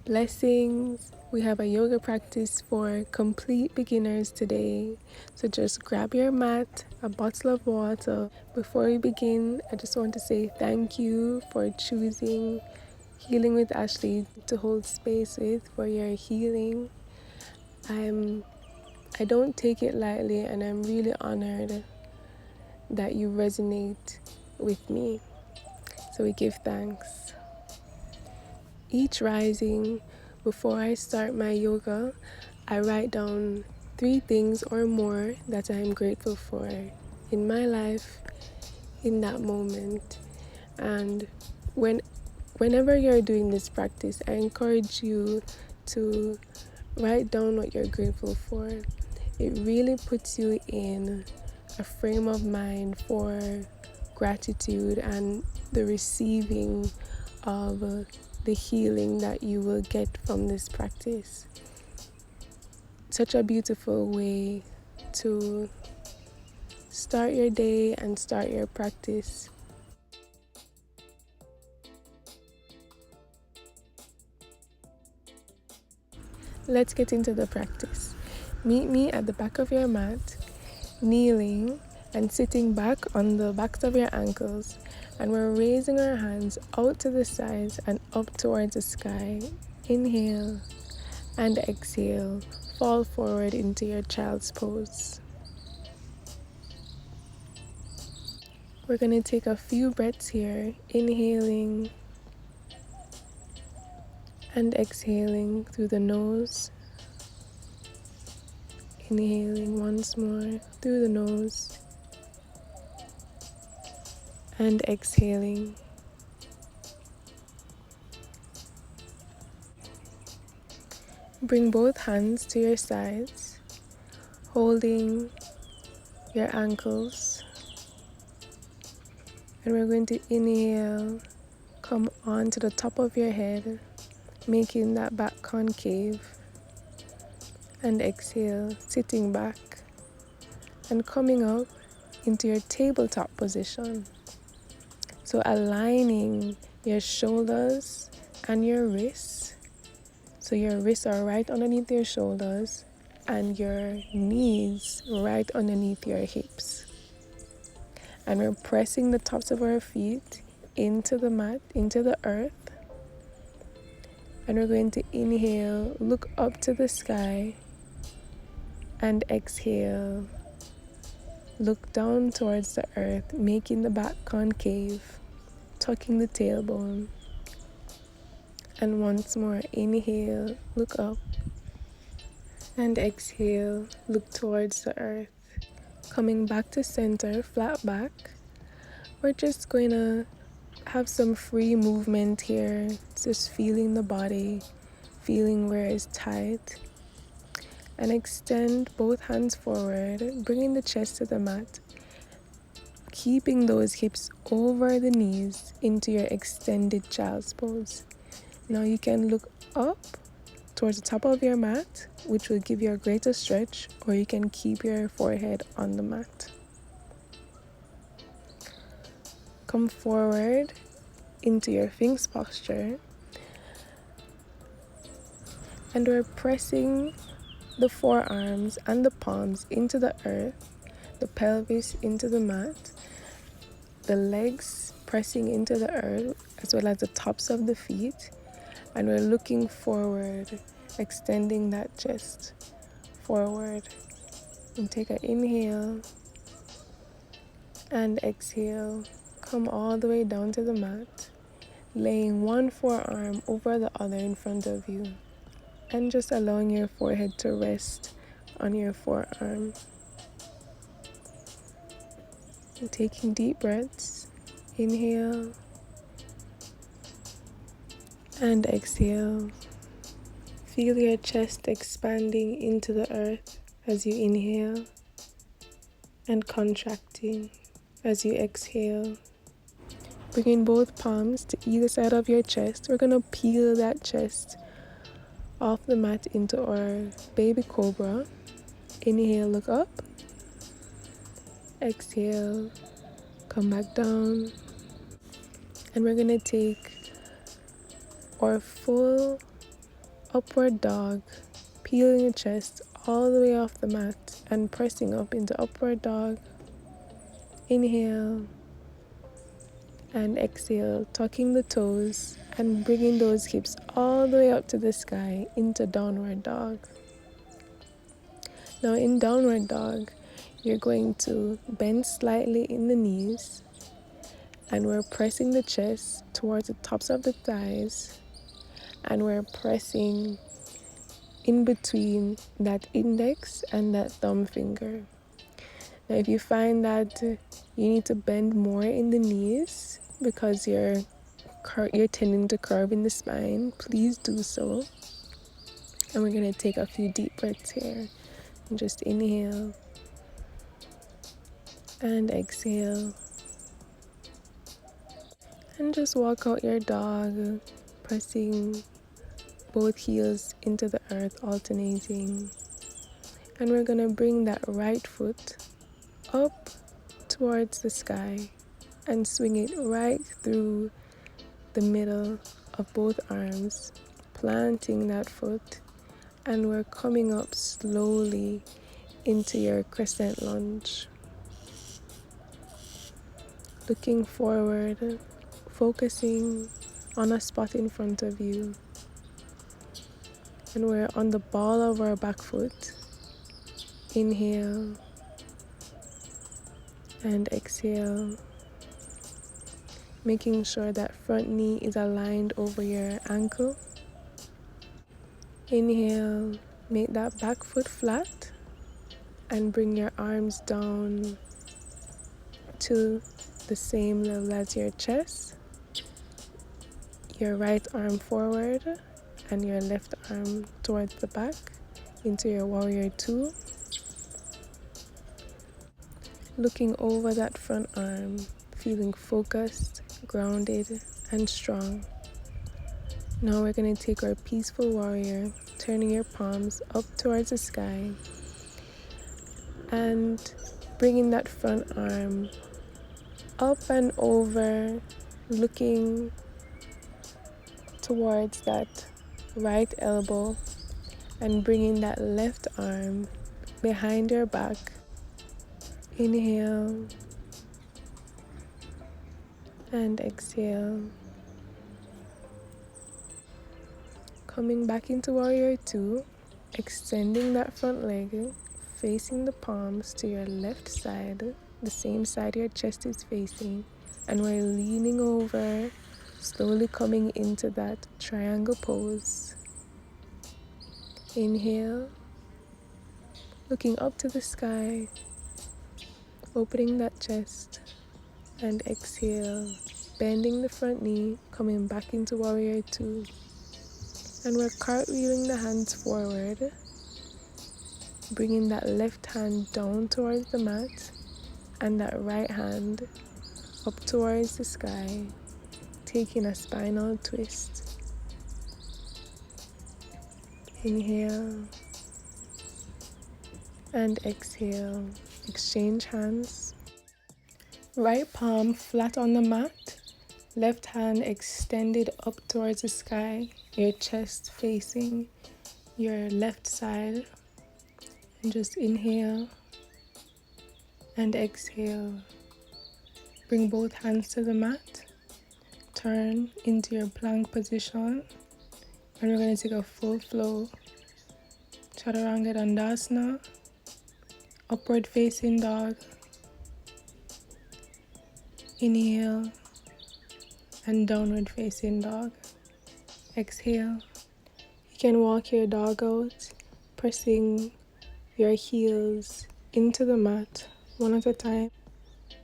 Blessings. We have a yoga practice for complete beginners today. So just grab your mat, a bottle of water. Before we begin, I just want to say thank you for choosing Healing with Ashley to hold space with for your healing. I don't take it lightly, and I'm really honored that you resonate with me. So we give thanks. Each rising, before I start my yoga, I write down 3 things or more that I am grateful for in my life in that moment. And whenever you're doing this practice, I encourage you to write down what you're grateful for. It really puts you in a frame of mind for gratitude and the receiving of the healing that you will get from this practice. Such a beautiful way to start your day and start your practice. Let's get into the practice. Meet me at the back of your mat, kneeling and sitting back on the backs of your ankles, and we're raising our hands out to the sides and up towards the sky. Inhale and exhale. Fall forward into your child's pose. We're going to take a few breaths here, inhaling and exhaling through the nose. Inhaling once more through the nose and exhaling. Bring both hands to your sides, holding your ankles. And we're going to inhale, come onto the top of your head, making that back concave. And exhale, sitting back and coming up into your tabletop position. So aligning your shoulders and your wrists. So your wrists are right underneath your shoulders and your knees right underneath your hips. And we're pressing the tops of our feet into the mat, into the earth. And we're going to inhale, look up to the sky, and exhale, look down towards the earth, making the back concave, tucking the tailbone. And once more, inhale, look up, and exhale, look towards the earth. Coming back to center, flat back. We're just going to have some free movement here, just feeling the body, feeling where it's tight. And extend both hands forward, bringing the chest to the mat, keeping those hips over the knees into your extended child's pose. Now you can look up towards the top of your mat, which will give you a greater stretch, or you can keep your forehead on the mat. Come forward into your Sphinx posture, and we're pressing the forearms and the palms into the earth, the pelvis into the mat, the legs pressing into the earth, as well as the tops of the feet. And we're looking forward, extending that chest forward. And take an inhale and exhale. Come all the way down to the mat, laying one forearm over the other in front of you. And just allowing your forehead to rest on your forearm. And taking deep breaths. Inhale and exhale. Feel your chest expanding into the earth as you inhale and contracting as you exhale. Bringing both palms to either side of your chest. We're going to peel that chest off the mat into our baby cobra. Inhale, look up. Exhale, come back down. And we're going to take our full upward dog, peeling your chest all the way off the mat and pressing up into upward dog. Inhale and exhale, tucking the toes and bringing those hips all the way up to the sky into downward dog. Now in downward dog, you're going to bend slightly in the knees and we're pressing the chest towards the tops of the thighs and we're pressing in between that index and that thumb finger. Now if you find that you need to bend more in the knees because you're tending to curve in the spine, please do so. And we're going to take a few deep breaths here. And just inhale and exhale. And just walk out your dog, pressing both heels into the earth, alternating. And we're going to bring that right foot up towards the sky and swing it right through the middle of both arms, planting that foot. And we're coming up slowly into your crescent lunge. Looking forward, focusing on a spot in front of you. And we're on the ball of our back foot. Inhale and exhale. Making sure that front knee is aligned over your ankle. Inhale, make that back foot flat and bring your arms down to the same level as your chest. Your right arm forward and your left arm towards the back into your warrior two. Looking over that front arm, feeling focused, grounded, and strong. Now we're going to take our peaceful warrior, turning your palms up towards the sky and bringing that front arm up and over, looking towards that right elbow and bringing that left arm behind your back. Inhale and exhale. Coming back into warrior two, extending that front leg, facing the palms to your left side, the same side your chest is facing, and we're leaning over, slowly coming into that triangle pose. Inhale, looking up to the sky, opening that chest, and exhale, bending the front knee, coming back into warrior two. And we're cartwheeling the hands forward, bringing that left hand down towards the mat and that right hand up towards the sky, taking a spinal twist. Inhale and exhale. Exchange hands. Right palm flat on the mat, left hand extended up towards the sky, your chest facing your left side. And just inhale and exhale. Bring both hands to the mat. Turn into your plank position. And we're going to take a full flow Chaturanga Dandasana, upward facing dog. Inhale and downward facing dog. Exhale. You can walk your dog out, pressing your heels into the mat one at a time,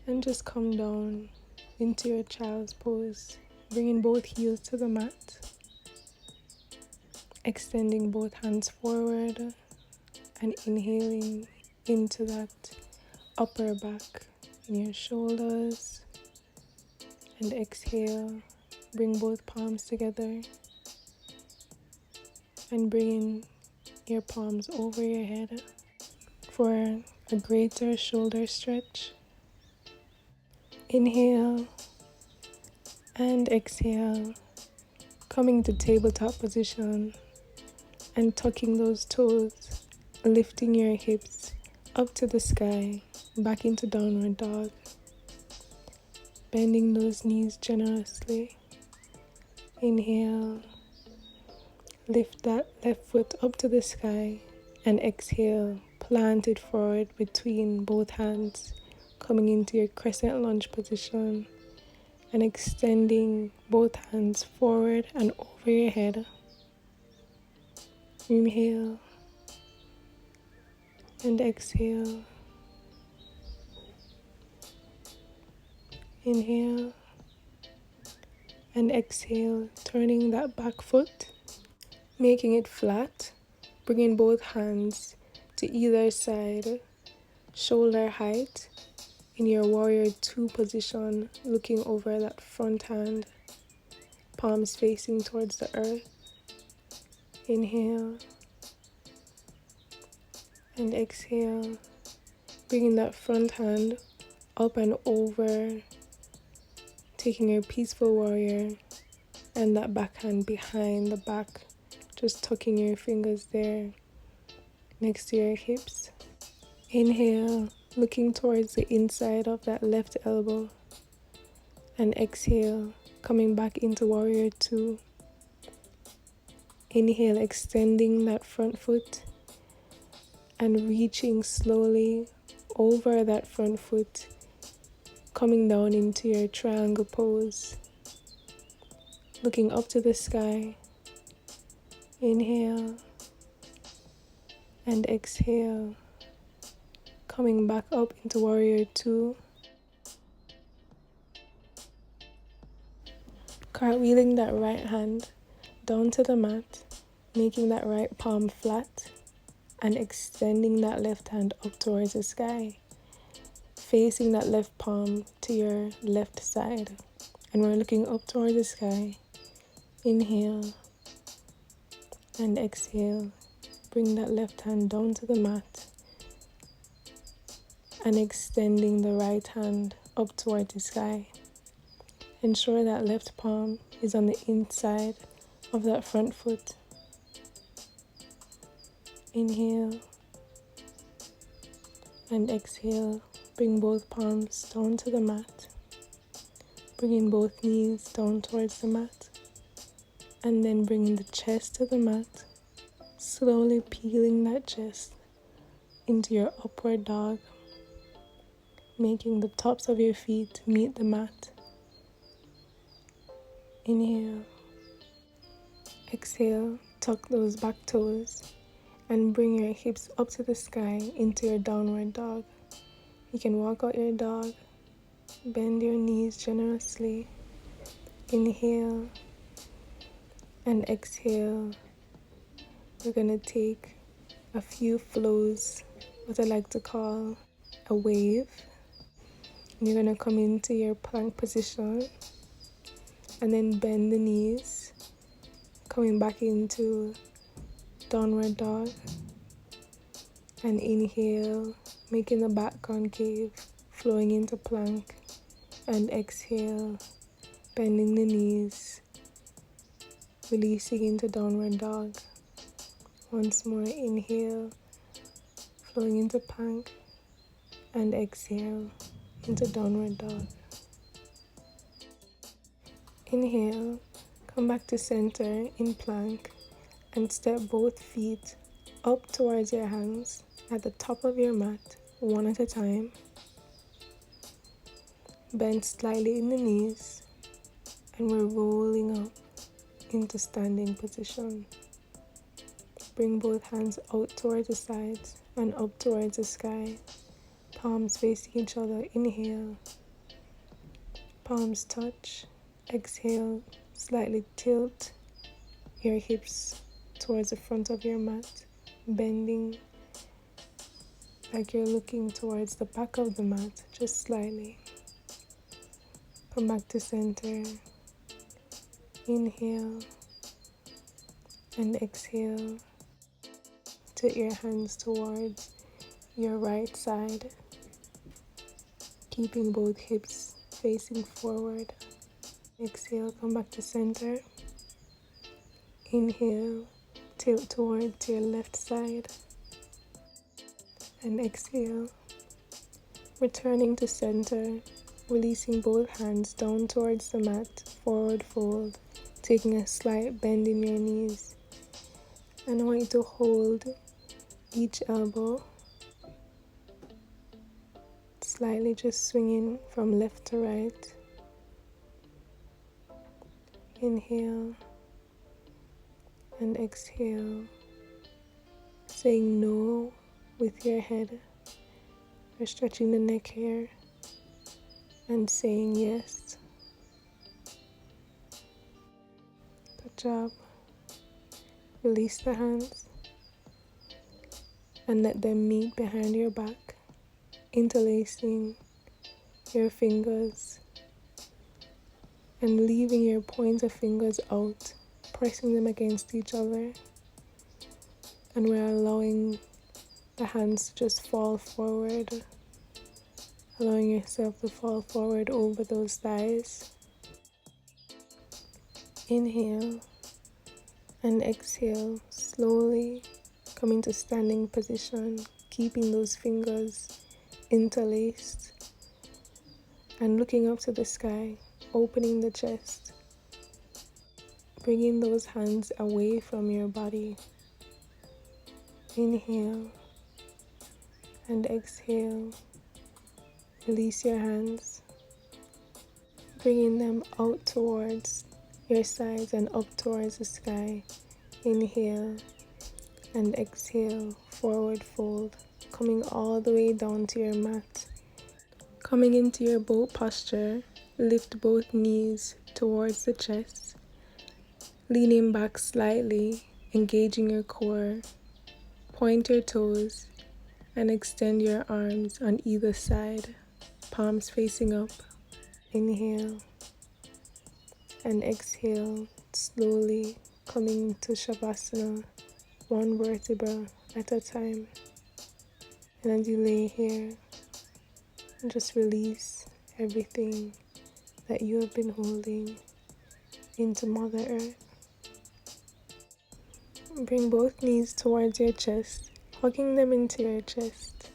and just come down into your child's pose, bringing both heels to the mat, extending both hands forward and inhaling into that upper back in your shoulders, and exhale, bring both palms together and bringing your palms over your head for a greater shoulder stretch. Inhale and exhale, coming to tabletop position, and tucking those toes, lifting your hips up to the sky, back into downward dog, bending those knees generously. Inhale, lift that left foot up to the sky, and exhale, plant it forward between both hands, coming into your crescent lunge position and extending both hands forward and over your head. Inhale and exhale. Inhale and exhale, turning that back foot, making it flat, bringing both hands to either side, shoulder height in your warrior two position, looking over that front hand, palms facing towards the earth. Inhale and exhale, bringing that front hand up and over, taking your peaceful warrior and that back hand behind the back, just tucking your fingers there next to your hips. Inhale, looking towards the inside of that left elbow, and exhale, coming back into warrior two. Inhale, extending that front foot and reaching slowly over that front foot, coming down into your triangle pose, looking up to the sky. Inhale and exhale, coming back up into warrior two. Cartwheeling that right hand down to the mat, making that right palm flat and extending that left hand up towards the sky, facing that left palm to your left side, and we're looking up towards the sky. Inhale and exhale, bring that left hand down to the mat and extending the right hand up towards the sky. Ensure that left palm is on the inside of that front foot. Inhale and exhale, bring both palms down to the mat, bringing both knees down towards the mat, and then bringing the chest to the mat, slowly peeling that chest into your upward dog, making the tops of your feet meet the mat. Inhale, exhale, tuck those back toes and bring your hips up to the sky into your downward dog. You can walk out your dog, bend your knees generously. Inhale and exhale. We're gonna take a few flows, what I like to call a wave. And you're gonna come into your plank position and then bend the knees, coming back into downward dog, and inhale, making the back concave, flowing into plank, and exhale, bending the knees, releasing into downward dog. Once more, inhale, flowing into plank, and exhale into downward dog. Inhale, come back to center in plank and step both feet up towards your hands at the top of your mat, one at a time. Bend slightly in the knees, and we're rolling up into standing position. Bring both hands out towards the sides and up towards the sky, palms facing each other. Inhale, palms touch. Exhale, slightly tilt your hips towards the front of your mat, bending like you're looking towards the back of the mat, just slightly. Come back to center. Inhale and exhale. Tilt your hands towards your right side, keeping both hips facing forward. Exhale, come back to center. Inhale, Tilt towards your left side and exhale. Returning to center, releasing both hands down towards the mat, forward fold, taking a slight bend in your knees. And I want you to hold each elbow, slightly just swinging from left to right. Inhale and exhale, saying no with your head, or stretching the neck hair, and saying yes. Good job. Release the hands and let them meet behind your back, interlacing your fingers and leaving your pointer fingers out, pressing them against each other. And we're allowing the hands to just fall forward, allowing yourself to fall forward over those thighs. Inhale and exhale, slowly coming to standing position, keeping those fingers interlaced and looking up to the sky, opening the chest, bringing those hands away from your body. Inhale and exhale, release your hands, bringing them out towards your sides and up towards the sky. Inhale and exhale, forward fold, coming all the way down to your mat. Coming into your boat posture, lift both knees towards the chest, leaning back slightly, engaging your core. Point your toes and extend your arms on either side, palms facing up. Inhale and exhale, slowly coming to Shavasana, one vertebra at a time. And as you lay here, just release everything that you have been holding into Mother Earth. Bring both knees towards your chest, hugging them into your chest.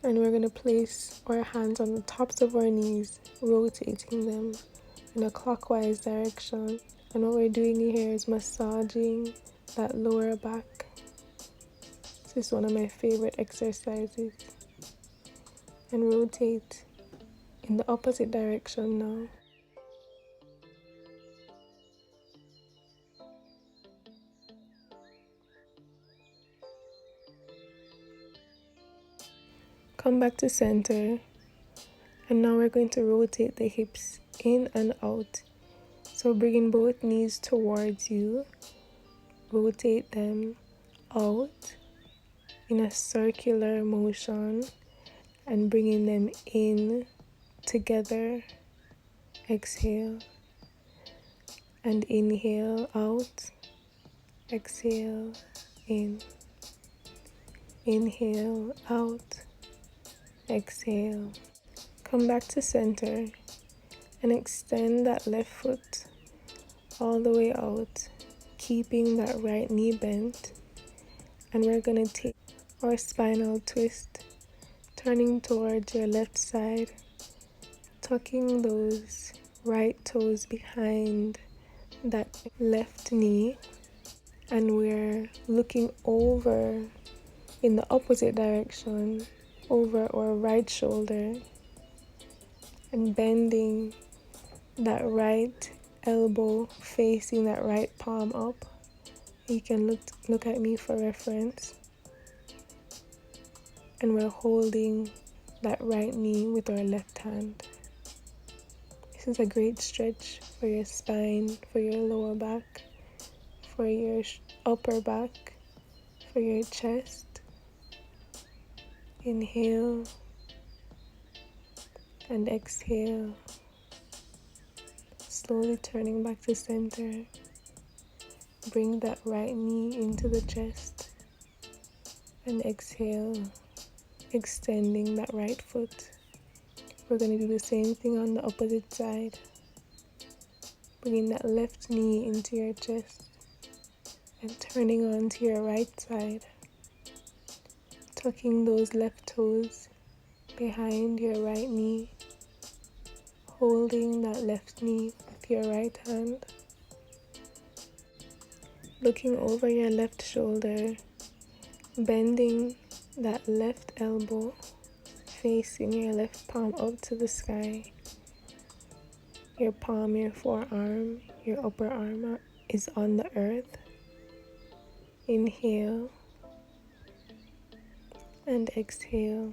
And we're going to place our hands on the tops of our knees, rotating them in a clockwise direction. And what we're doing here is massaging that lower back. This is one of my favorite exercises. And rotate in the opposite direction now. Come back to center. And now we're going to rotate the hips in and out. So bringing both knees towards you, rotate them out in a circular motion and bringing them in together. Exhale and inhale out. Exhale in. Inhale out. Exhale. Come back to center and extend that left foot all the way out, keeping that right knee bent. And we're going to take our spinal twist, turning towards your left side, tucking those right toes behind that left knee. And we're looking over in the opposite direction, over our right shoulder, and bending that right elbow, facing that right palm up. You can look at me for reference. And we're holding that right knee with our left hand. This is a great stretch for your spine, for your lower back, for your upper back, for your chest. Inhale and exhale. Slowly turning back to center. Bring that right knee into the chest. And exhale, extending that right foot. We're going to do the same thing on the opposite side. Bringing that left knee into your chest. and turning onto your right side, tucking those left toes behind your right knee, holding that left knee with your right hand, looking over your left shoulder, bending that left elbow, facing your left palm up to the sky. Your palm, your forearm, your upper arm is on the earth. Inhale and exhale.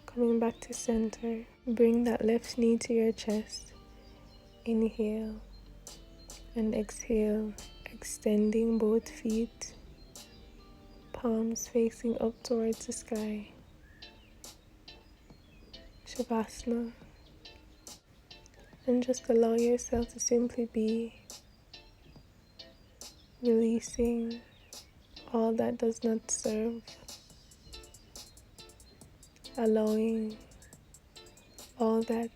Coming back to center, bring that left knee to your chest. Inhale and exhale, extending both feet, palms facing up towards the sky. Shavasana. And just allow yourself to simply be, releasing all that does not serve, allowing all that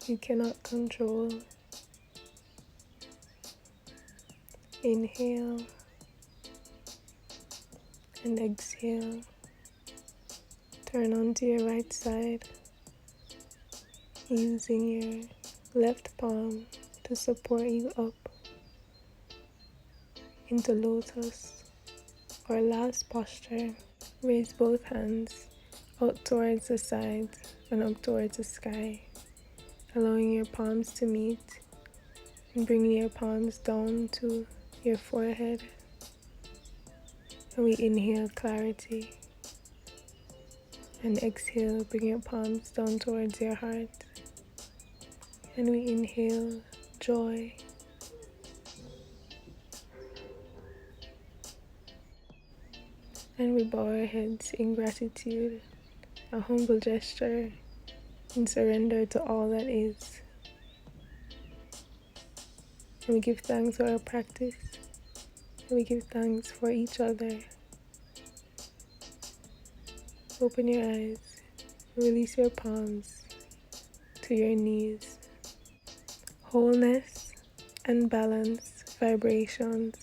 you cannot control. Inhale and exhale. Turn onto your right side, using your left palm to support you up into lotus or last posture. Raise both hands out towards the sides and up towards the sky, allowing your palms to meet and bringing your palms down to your forehead. And we inhale clarity and exhale, bring your palms down towards your heart. And we inhale joy. And we bow our heads in gratitude, a humble gesture in surrender to all that is. And we give thanks for our practice. And we give thanks for each other. Open your eyes. Release your palms to your knees. Wholeness and balance vibrations